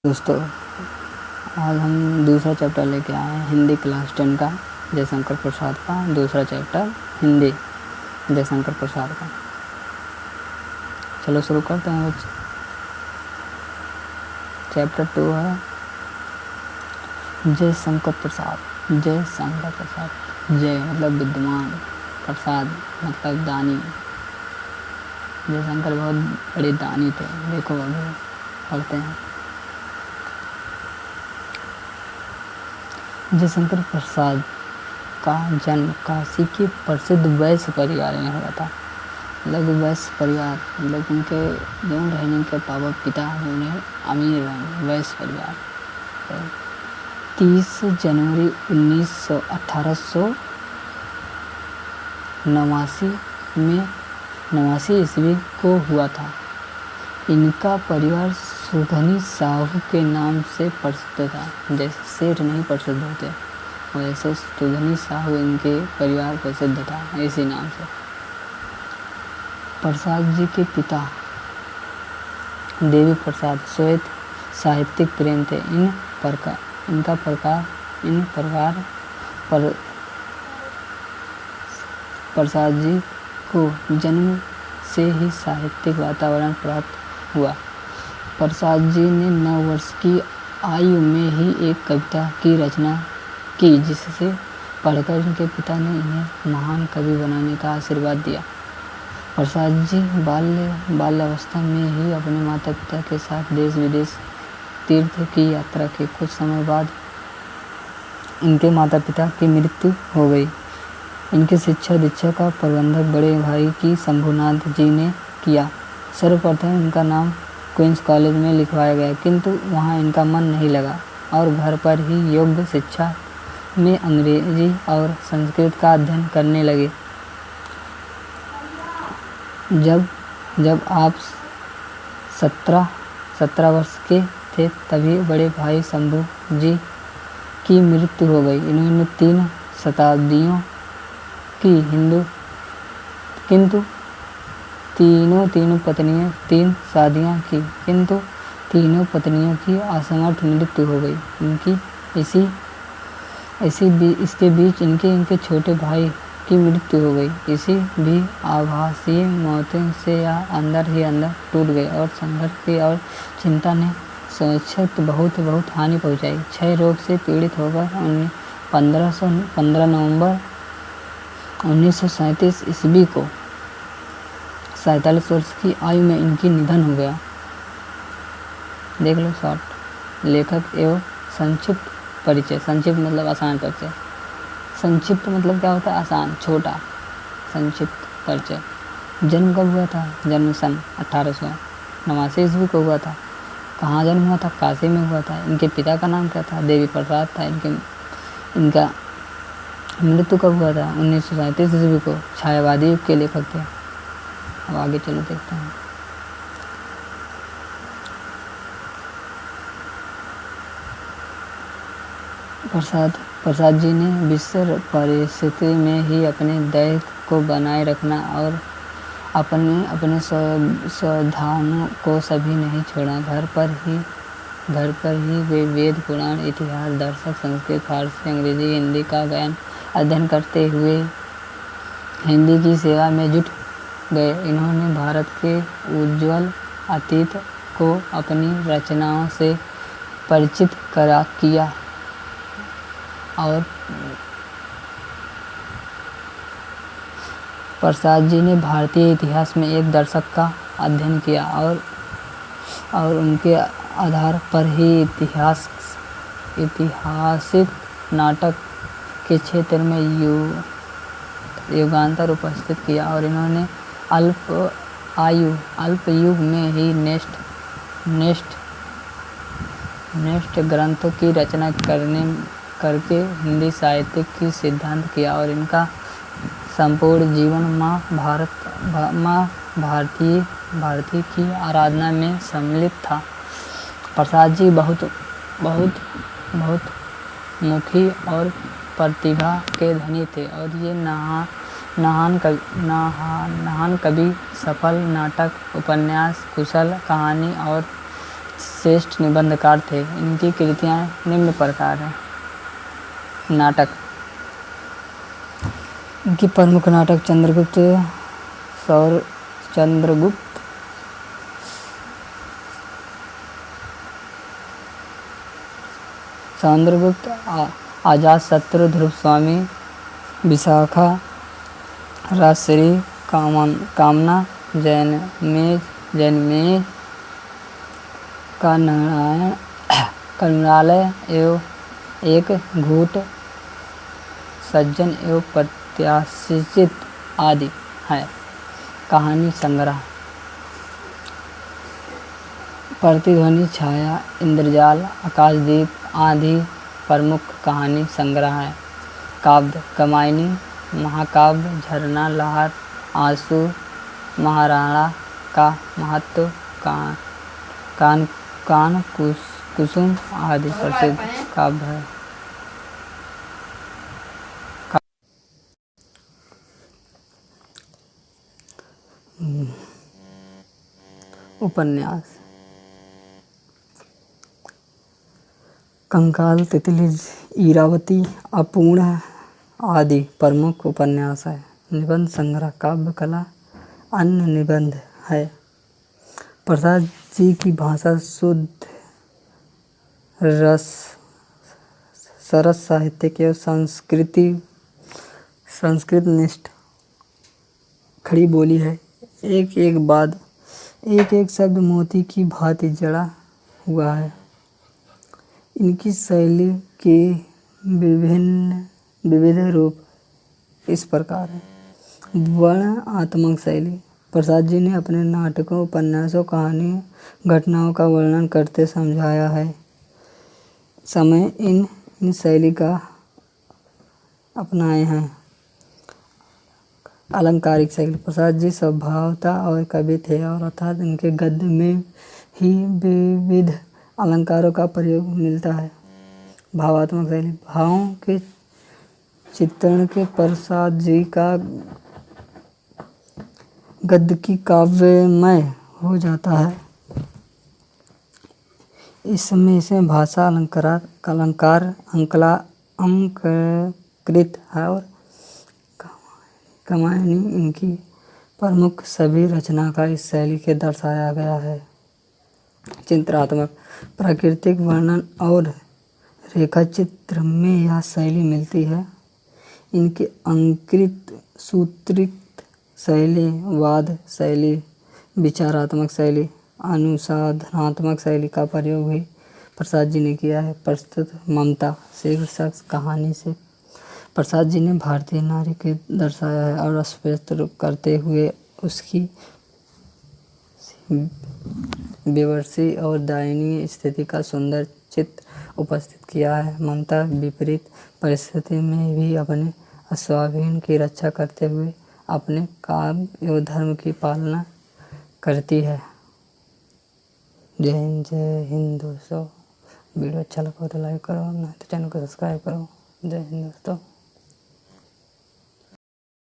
दोस्तों, आज हम दूसरा चैप्टर लेके आए हैं हिंदी क्लास 10 का, जयशंकर प्रसाद का दूसरा चैप्टर हिंदी जयशंकर प्रसाद का। चलो शुरू करते हैं बच्चे। चैप्टर 2 है जयशंकर प्रसाद। जयशंकर प्रसाद, जय मतलब विद्वान, प्रसाद मतलब दानी। जयशंकर बहुत बड़े दानी थे। देखो अभी पढ़ते हैं। जयशंकर प्रसाद का जन्म काशी के प्रसिद्ध वैश्य परिवार में हुआ था। मतलब वैश्य परिवार मतलब उनके जो रहने के पापा पिता उन्हें अमीर बने, वैश्य परिवार। 30 जनवरी 1889 में 89 ईस्वी को हुआ था। इनका परिवार सुधनी साहू के नाम से प्रसिद्ध था। जैसे सेठ नहीं प्रसिद्ध होते, वैसे सुधनी साहू इनके परिवार प्रसिद्ध था, इसी नाम से। प्रसाद जी के पिता देवी प्रसाद श्वेत साहित्यिक प्रेम थे। प्रसाद जी को जन्म से ही साहित्यिक वातावरण प्राप्त हुआ। प्रसाद जी ने 9 वर्ष की आयु में ही एक कविता की रचना की, जिससे पढ़कर इनके पिता ने इन्हें महान कवि बनाने का आशीर्वाद दिया। प्रसाद जी बाल्यावस्था में ही अपने माता पिता के साथ देश विदेश तीर्थ की यात्रा के कुछ समय बाद इनके माता पिता की मृत्यु हो गई। इनकी शिक्षा दीक्षा का प्रबंधक बड़े भाई की शंभुनाथ जी ने किया। सर्वप्रथम इनका नाम क्वींस कॉलेज में लिखवाया गया, किंतु वहां इनका मन नहीं लगा और घर पर ही योग शिक्षा में अंग्रेजी और संस्कृत का अध्ययन करने लगे। जब आप 17 वर्ष के थे तभी बड़े भाई शंभू जी की मृत्यु हो गई। इन्होंने 3 शताब्दियों की किंतु तीनों पत्नियों 3 शादियां की, किंतु तीनों पत्नियों की असमर्थ मृत्यु हो गई इनकी। इसके बीच इनके छोटे भाई की मृत्यु हो गई। इसी भी आभासीय मौतों से या अंदर ही अंदर टूट गए और संघर्ष की और चिंता ने सुरक्षित बहुत हानि पहुंचाई। क्षय रोग से पीड़ित होकर 15 नवंबर 1937 ईस्वी को 47 वर्ष की आयु में इनकी निधन हो गया। देख लो शॉर्ट। लेखक एवं संक्षिप्त परिचय। संक्षिप्त मतलब आसान परिचय, संक्षिप्त मतलब क्या होता है? आसान, छोटा। संक्षिप्त परिचय। जन्म कब हुआ था? जन्म सन 1889 ईस्वी को हुआ था। कहाँ जन्म हुआ था? काशी में हुआ था। इनके पिता का नाम क्या था? देवी प्रसाद था। इनका मृत्यु कब हुआ था? 1937 ईस्वी को। छायावादी युग के लेखक थे। अब आगे चलो देखते हैं। प्रसाद जी ने विषम परिस्थिति में ही अपने धैर्य को बनाए रखना और अपने स्वधामों को सभी नहीं छोड़ा। घर पर ही वे वेद, पुराण, इतिहास, दर्शन, संस्कृत, फारसी, अंग्रेजी, हिंदी का अध्ययन करते हुए हिंदी की सेवा में जुट गए। इन्होंने भारत के उज्ज्वल अतीत को अपनी रचनाओं से परिचित किया और प्रसाद जी ने भारतीय इतिहास में एक दशक का अध्ययन किया और उनके आधार पर ही ऐतिहासिक नाटक के क्षेत्र में युगांतर उपस्थित किया और इन्होंने अल्प युग में ही नेस्ट ग्रंथों की रचना करके हिंदी साहित्य की सिद्धांत किया और इनका संपूर्ण जीवन माँ भारती की आराधना में सम्मिलित था। प्रसाद जी बहुत मुखी और प्रतिभा के धनी थे और ये महान कवि, सफल नाटक, उपन्यास, कुशल कहानी और श्रेष्ठ निबंधकार थे। इनकी कृतियाँ निम्न प्रकार हैं। नाटक। इनकी प्रमुख नाटक चंद्रगुप्त अजातशत्रु, ध्रुव स्वामी, विशाखा, राजश्री, कामना, जैनमेज, करुणालय एवं एक घूट, सज्जन एवं प्रत्याशित आदि है। कहानी संग्रह। प्रतिध्वनि, छाया, इंद्रजाल, आकाशदीप, आंधी प्रमुख कहानी संग्रह है। काव्य। कामायनी, महाकाव्य, झरना, लहर, आंसू, महाराणा का महत्व, कान कुसुम आदि प्रसिद्ध काव्य है। उपन्यास। कंकाल, तितली, इरावती, अपूर्ण आदि प्रमुख उपन्यास है। निबंध संग्रह। काव्य कला अन्य निबंध है। प्रसाद जी की भाषा शुद्ध, सरस, साहित्यिक एवं संस्कृत निष्ठ खड़ी बोली है। एक एक शब्द मोती की भांति जड़ा हुआ है। इनकी शैली के विविध रूप इस प्रकार हैं। वर्णनात्मक शैली। प्रसाद जी ने अपने नाटकों, उपन्यासों, कहानियों, घटनाओं का वर्णन करते समझाया है। समय इन शैली का अपनाए हैं। अलंकारिक शैली। प्रसाद जी स्वभावतः और कवि थे और अर्थात इनके गद्य में ही विविध अलंकारों का प्रयोग मिलता है। भावात्मक शैली। भावों के चित्रण के प्रसाद जी का गद्य की काव्यमय हो जाता है। इसमें से भाषा अलंकृत है और कामायनी इनकी प्रमुख सभी रचना का इस शैली के दर्शाया गया है। चित्रात्मक। प्राकृतिक वर्णन और रेखाचित्र में यह शैली मिलती है। इनकी अंकित, सूत्रित शैली, वाद शैली, विचारात्मक शैली, अनुसंधानात्मक शैली का प्रयोग भी प्रसाद जी ने किया है। प्रस्तुत ममता शीर्षक कहानी से प्रसाद जी ने भारतीय नारी को दर्शाया है और स्पष्ट करते हुए उसकी विवरसी और दयनीय स्थिति का सुंदर चित्र उपस्थित किया है। ममता विपरीत परिस्थिति में भी अपने स्वाभिमान की रक्षा करते हुए अपने काम एवं धर्म की पालना करती है। जय हिंद दोस्तों। वीडियो अच्छा लगा तो लाइक करो, नहीं तो चैनल को सब्सक्राइब करो। जय हिंद दोस्तों।